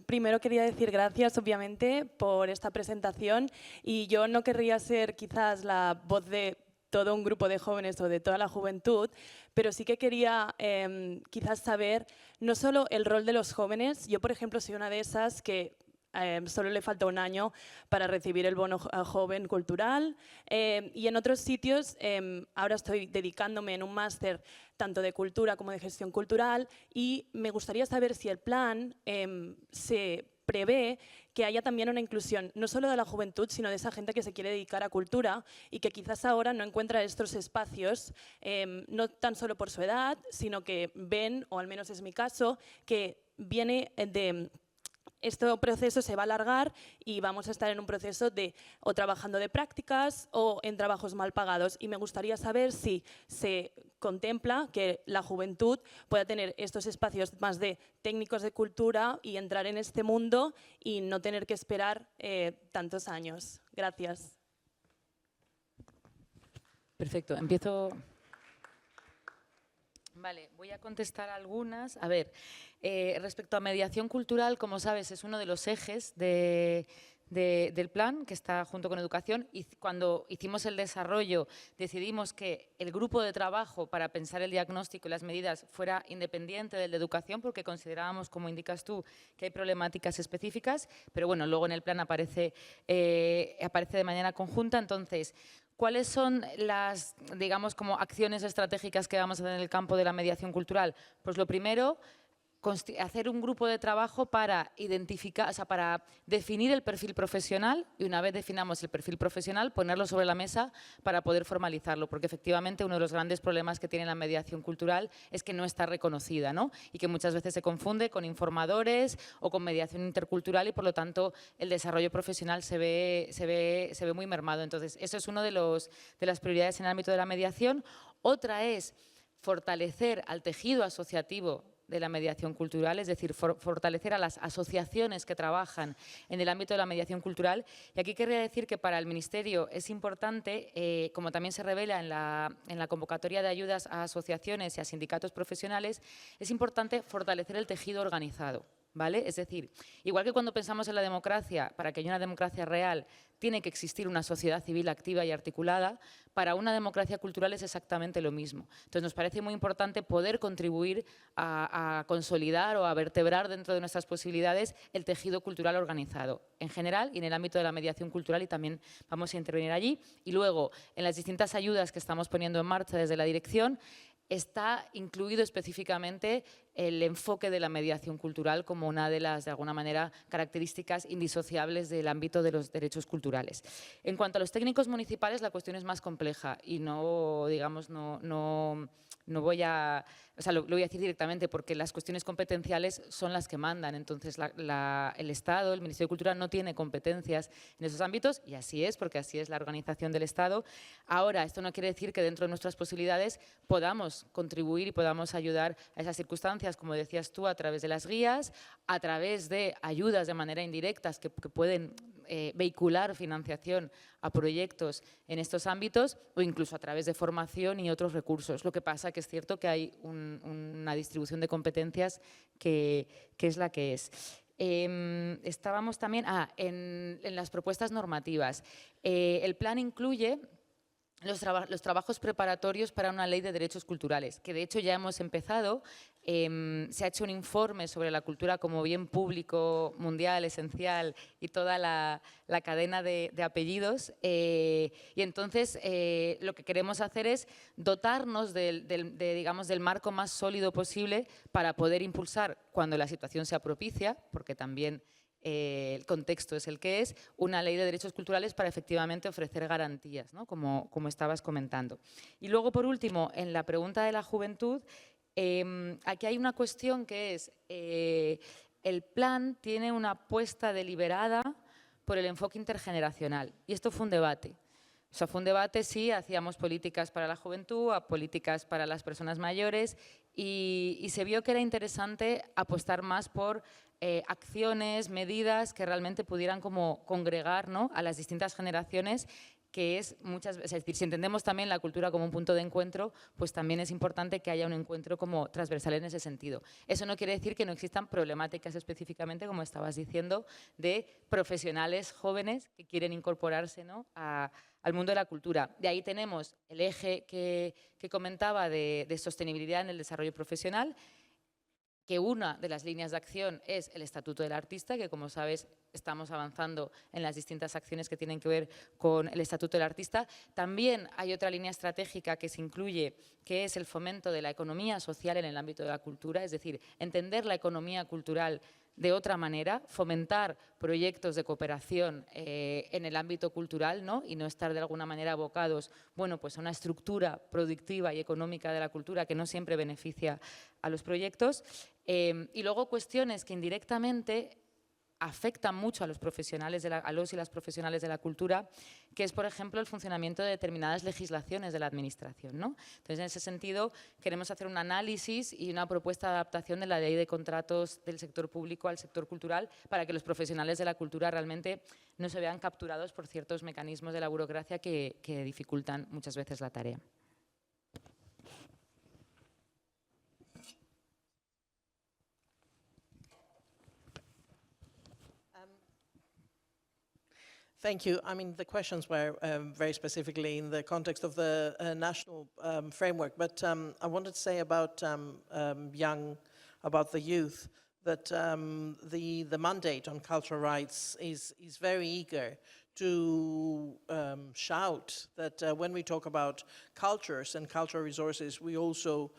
Primero quería decir gracias, obviamente, por esta presentación y yo no querría ser quizás la voz de todo un grupo de jóvenes o de toda la juventud, pero sí que quería quizás saber no solo el rol de los jóvenes. Yo, por ejemplo, soy una de esas que solo le falta un año para recibir el bono joven cultural y en otros sitios ahora estoy dedicándome en un máster tanto de cultura como de gestión cultural y me gustaría saber si el plan se prevé que haya también una inclusión no solo de la juventud, sino de esa gente que se quiere dedicar a cultura y que quizás ahora no encuentra estos espacios, no tan solo por su edad, sino que ven, o al menos es mi caso, que viene de… Este proceso se va a alargar y vamos a estar en un proceso de o trabajando de prácticas o en trabajos mal pagados. Y me gustaría saber si se contempla que la juventud pueda tener estos espacios más de técnicos de cultura y entrar en este mundo y no tener que esperar tantos años. Gracias. Perfecto, empiezo… Vale, voy a contestar algunas. A ver, respecto a mediación cultural, como sabes, es uno de los ejes del plan, que está junto con educación, y cuando hicimos el desarrollo decidimos que el grupo de trabajo para pensar el diagnóstico y las medidas fuera independiente del de educación, porque considerábamos, como indicas tú, que hay problemáticas específicas, pero bueno, luego en el plan aparece de manera conjunta. Entonces, ¿cuáles son las, digamos, como acciones estratégicas que vamos a hacer en el campo de la mediación cultural? Pues lo primero, hacer un grupo de trabajo para identificar, o sea, para definir el perfil profesional, y una vez definamos el perfil profesional, ponerlo sobre la mesa para poder formalizarlo, porque efectivamente uno de los grandes problemas que tiene la mediación cultural es que no está reconocida, ¿no? Y que muchas veces se confunde con informadores o con mediación intercultural, y por lo tanto el desarrollo profesional se ve muy mermado. Entonces, eso es una de las prioridades en el ámbito de la mediación. Otra es fortalecer al tejido asociativo de la mediación cultural, es decir, fortalecer a las asociaciones que trabajan en el ámbito de la mediación cultural. Y aquí querría decir que para el Ministerio es importante, como también se revela en la convocatoria de ayudas a asociaciones y a sindicatos profesionales, es importante fortalecer el tejido organizado, ¿vale? Es decir, igual que cuando pensamos en la democracia, para que haya una democracia real, tiene que existir una sociedad civil activa y articulada, para una democracia cultural es exactamente lo mismo. Entonces, nos parece muy importante poder contribuir a consolidar o a vertebrar dentro de nuestras posibilidades el tejido cultural organizado, en general y en el ámbito de la mediación cultural, y también vamos a intervenir allí. Y luego, en las distintas ayudas que estamos poniendo en marcha desde la dirección, está incluido específicamente el enfoque de la mediación cultural como una de las, de alguna manera, características indisociables del ámbito de los derechos culturales. En cuanto a los técnicos municipales, la cuestión es más compleja y no, digamos, no voy a… O sea, lo voy a decir directamente porque las cuestiones competenciales son las que mandan. Entonces, el Estado, el Ministerio de Cultura, no tiene competencias en esos ámbitos, y así es, porque así es la organización del Estado. Ahora, esto no quiere decir que dentro de nuestras posibilidades podamos contribuir y podamos ayudar a esas circunstancias, como decías tú, a través de las guías, a través de ayudas de manera indirectas que pueden vehicular financiación a proyectos en estos ámbitos, o incluso a través de formación y otros recursos. Lo que pasa que es cierto que hay una distribución de competencias que es la que es. Estábamos también en las propuestas normativas. El plan incluye los trabajos preparatorios para una ley de derechos culturales, que de hecho ya hemos empezado. Se ha hecho un informe sobre la cultura como bien público, mundial, esencial, y toda la cadena de apellidos. Y entonces lo que queremos hacer es dotarnos digamos, del marco más sólido posible para poder impulsar, cuando la situación sea propicia, porque también el contexto es el que es, una ley de derechos culturales para efectivamente ofrecer garantías, ¿no? como estabas comentando. Y luego, por último, en la pregunta de la juventud, aquí hay una cuestión que es, el plan tiene una apuesta deliberada por el enfoque intergeneracional, y esto fue un debate. O sea, fue un debate si hacíamos políticas para la juventud, políticas para las personas mayores, y se vio que era interesante apostar más por acciones, medidas que realmente pudieran como congregar, ¿no?, a las distintas generaciones, que es muchas veces, es decir, si entendemos también la cultura como un punto de encuentro, pues también es importante que haya un encuentro como transversal en ese sentido. Eso no quiere decir que no existan problemáticas específicamente, como estabas diciendo, de profesionales jóvenes que quieren incorporarse, ¿no?, al mundo de la cultura. De ahí tenemos el eje que comentaba de sostenibilidad en el desarrollo profesional, que una de las líneas de acción es el Estatuto del Artista, que, como sabes, estamos avanzando en las distintas acciones que tienen que ver con el Estatuto del Artista. También hay otra línea estratégica que se incluye, que es el fomento de la economía social en el ámbito de la cultura, es decir, entender la economía cultural de otra manera, fomentar proyectos de cooperación en el ámbito cultural, ¿no?, y no estar de alguna manera abocados, bueno, pues a una estructura productiva y económica de la cultura que no siempre beneficia a los proyectos. Y luego cuestiones que indirectamente afectan mucho a los profesionales, a los y las profesionales de la cultura, que es, por ejemplo, el funcionamiento de determinadas legislaciones de la administración, ¿no? Entonces, en ese sentido, queremos hacer un análisis y una propuesta de adaptación de la ley de contratos del sector público al sector cultural, para que los profesionales de la cultura realmente no se vean capturados por ciertos mecanismos de la burocracia que dificultan muchas veces la tarea. Thank you. I mean, the questions were very specifically in the context of the national framework, but I wanted to say about the youth, that the mandate on cultural rights is very eager to shout that when we talk about cultures and cultural resources, we also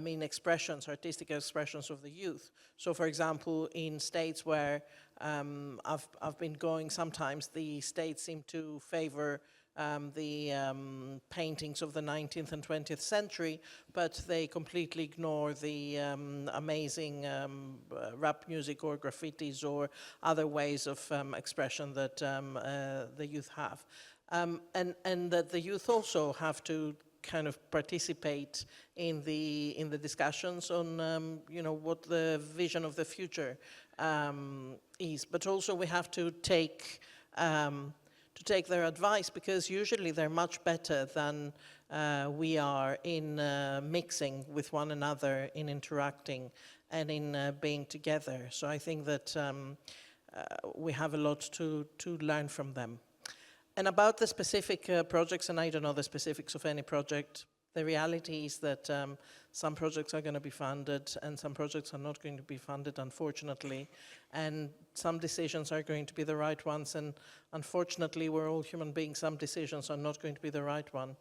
mean expressions, artistic expressions of the youth. So, for example, in states where I've been going, sometimes the states seem to favor the paintings of the 19th and 20th century, but they completely ignore the amazing rap music or graffitis or other ways of expression that the youth have. And that the youth also have to kind of participate in the discussions on what the vision of the future is, but also we have to take their advice, because usually they're much better than we are in mixing with one another, in interacting and in being together. So I think that we have a lot to learn from them. And about the specific projects, and I don't know the specifics of any project, the reality is that some projects are going to be funded and some projects are not going to be funded, unfortunately. And some decisions are going to be the right ones, and unfortunately, we're all human beings, some decisions are not going to be the right ones.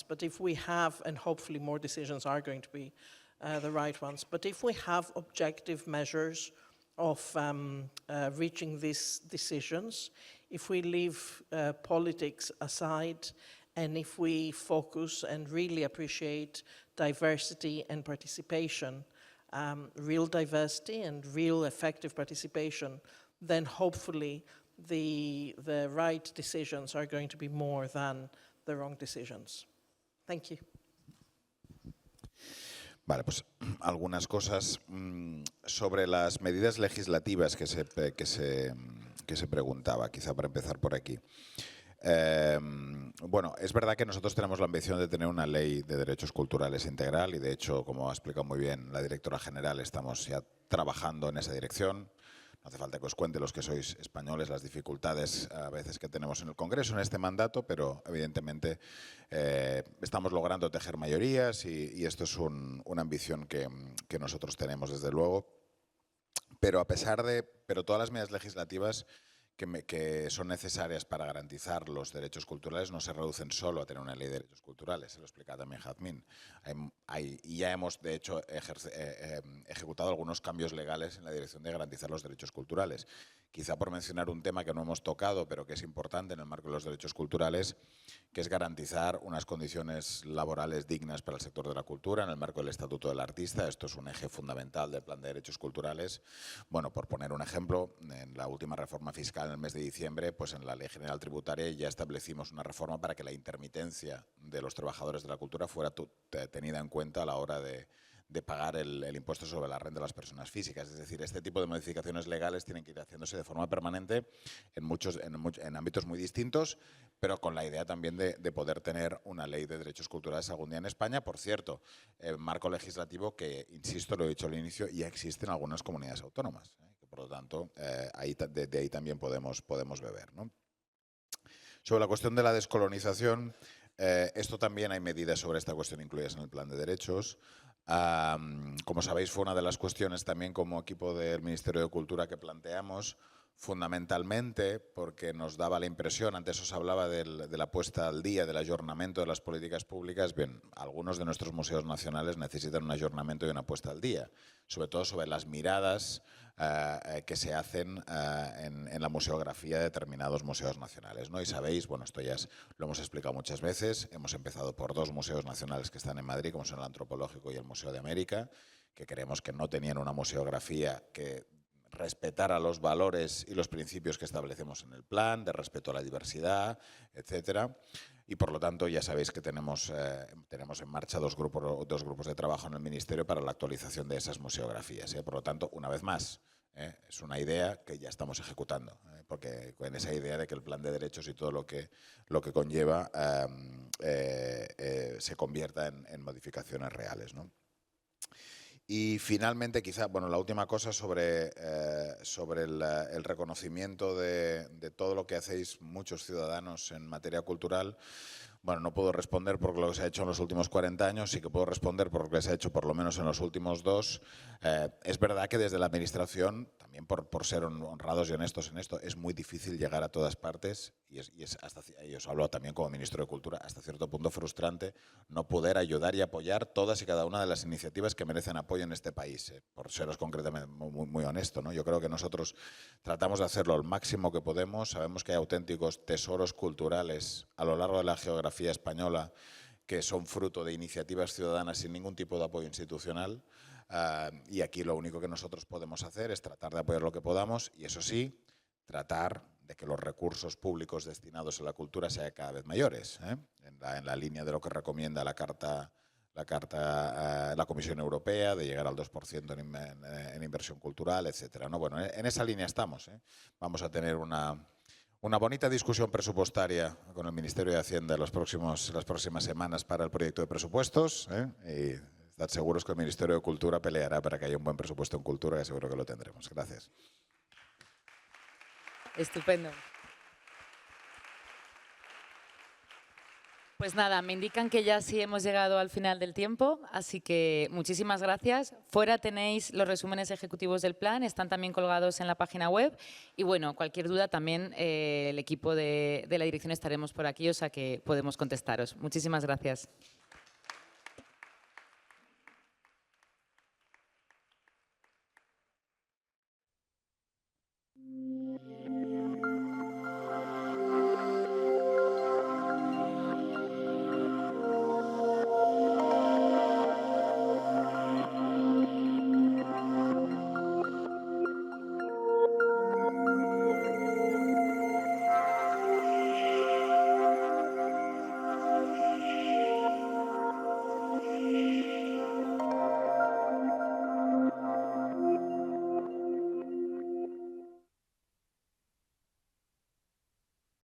But if we have, and hopefully more decisions are going to be the right ones, but if we have objective measures of reaching these decisions, if we leave politics aside, and if we focus and really appreciate diversity and participation, real diversity and real effective participation, then hopefully the right decisions are going to be more than the wrong decisions. Thank you. Vale, pues algunas cosas sobre las medidas legislativas que se preguntaba, quizá para empezar por aquí. Bueno, es verdad que nosotros tenemos la ambición de tener una ley de derechos culturales integral y, de hecho, como ha explicado muy bien la directora general, estamos ya trabajando en esa dirección. No hace falta que os cuente, los que sois españoles, las dificultades a veces que tenemos en el Congreso en este mandato, pero evidentemente estamos logrando tejer mayorías y esto es una ambición que nosotros tenemos, desde luego. Pero todas las medidas legislativas que son necesarias para garantizar los derechos culturales no se reducen solo a tener una ley de derechos culturales, se lo explica también Jazmín. Y ya hemos, de hecho, ejecutado algunos cambios legales en la dirección de garantizar los derechos culturales. Quizá por mencionar un tema que no hemos tocado, pero que es importante en el marco de los derechos culturales, que es garantizar unas condiciones laborales dignas para el sector de la cultura en el marco del Estatuto del Artista. Esto es un eje fundamental del Plan de Derechos Culturales. Bueno, por poner un ejemplo, en la última reforma fiscal en el mes de diciembre, pues en la Ley General Tributaria ya establecimos una reforma para que la intermitencia de los trabajadores de la cultura fuera tenida en cuenta a la hora de pagar el impuesto sobre la renta de las personas físicas. Es decir, este tipo de modificaciones legales tienen que ir haciéndose de forma permanente en ámbitos muy distintos, pero con la idea también de poder tener una ley de derechos culturales algún día en España. Por cierto, marco legislativo que, insisto, lo he dicho al inicio, ya existe en algunas comunidades autónomas, que por lo tanto de ahí también podemos beber, ¿no? Sobre la cuestión de la descolonización, esto también hay medidas sobre esta cuestión incluidas en el Plan de Derechos. Como sabéis, fue una de las cuestiones también como equipo del Ministerio de Cultura que planteamos, fundamentalmente porque nos daba la impresión, antes os hablaba de la puesta al día, del ayornamiento de las políticas públicas. Bien, algunos de nuestros museos nacionales necesitan un ayornamiento y una puesta al día, sobre todo sobre las miradas que se hacen en la museografía de determinados museos nacionales, ¿no? Y sabéis, bueno, esto ya lo hemos explicado muchas veces, hemos empezado por 2 museos nacionales que están en Madrid, como son el Antropológico y el Museo de América, que creemos que no tenían una museografía que respetara los valores y los principios que establecemos en el plan, de respeto a la diversidad, etcétera. Y por lo tanto ya sabéis que tenemos en marcha dos grupos de trabajo en el Ministerio para la actualización de esas museografías. Por lo tanto, una vez más, es una idea que ya estamos ejecutando, porque con esa idea de que el plan de derechos y todo lo que conlleva se convierta en modificaciones reales, ¿no? Y finalmente, quizá, bueno, la última cosa sobre el reconocimiento de todo lo que hacéis muchos ciudadanos en materia cultural. Bueno, no puedo responder por lo que se ha hecho en los últimos 40 años, sí que puedo responder por lo que se ha hecho por lo menos en los últimos 2. Es verdad que desde la Administración, también por ser honrados y honestos en esto, es muy difícil llegar a todas partes y os hablo también como Ministro de Cultura, hasta cierto punto frustrante no poder ayudar y apoyar todas y cada una de las iniciativas que merecen apoyo en este país, por seros concretamente muy honesto, ¿no? Yo creo que nosotros tratamos de hacerlo al máximo que podemos, sabemos que hay auténticos tesoros culturales a lo largo de la geografía española que son fruto de iniciativas ciudadanas sin ningún tipo de apoyo institucional, y aquí lo único que nosotros podemos hacer es tratar de apoyar lo que podamos y, eso sí, tratar de que los recursos públicos destinados a la cultura sean cada vez mayores, en la línea de lo que recomienda la Comisión Europea, de llegar al 2% en inversión cultural, etcétera, ¿no? Bueno, en esa línea estamos. Vamos a tener una bonita discusión presupuestaria con el Ministerio de Hacienda las próximas semanas para el proyecto de presupuestos, y estad seguros que el Ministerio de Cultura peleará para que haya un buen presupuesto en cultura, y seguro que lo tendremos. Gracias. Estupendo. Pues nada, me indican que ya sí hemos llegado al final del tiempo, así que muchísimas gracias. Fuera tenéis los resúmenes ejecutivos del plan, están también colgados en la página web y bueno, cualquier duda también el equipo de la dirección estaremos por aquí, o sea que podemos contestaros. Muchísimas gracias.